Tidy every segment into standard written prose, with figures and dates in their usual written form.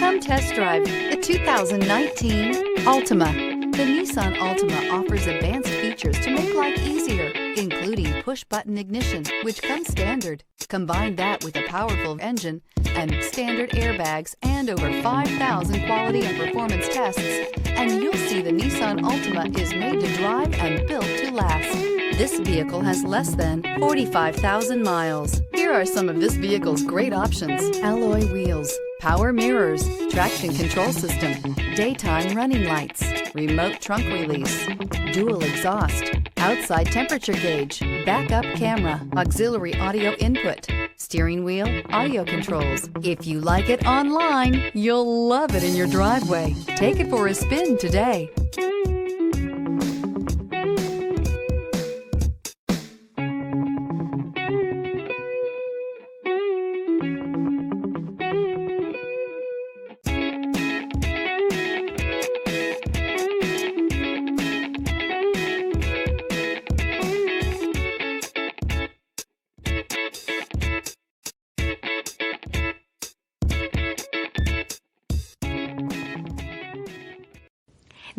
Come test drive the 2019 Altima. The Nissan Altima offers advanced features to make life easier, including push-button ignition, which comes standard. Combine that with a powerful engine and standard airbags and over 5,000 quality and performance tests, and you'll see the Nissan Altima is made to drive and built to last. This vehicle has less than 45,000 miles. Here are some of this vehicle's great options: alloy wheels, power mirrors, traction control system, daytime running lights, remote trunk release, dual exhaust, outside temperature gauge, backup camera, auxiliary audio input, steering wheel audio controls. If you like it online, you'll love it in your driveway. Take it for a spin today.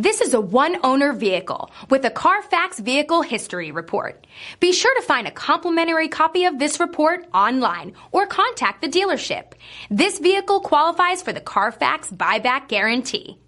This is a one-owner vehicle with a CARFAX Vehicle History Report. Be sure to find a complimentary copy of this report online or contact the dealership. This vehicle qualifies for the CARFAX Buyback Guarantee.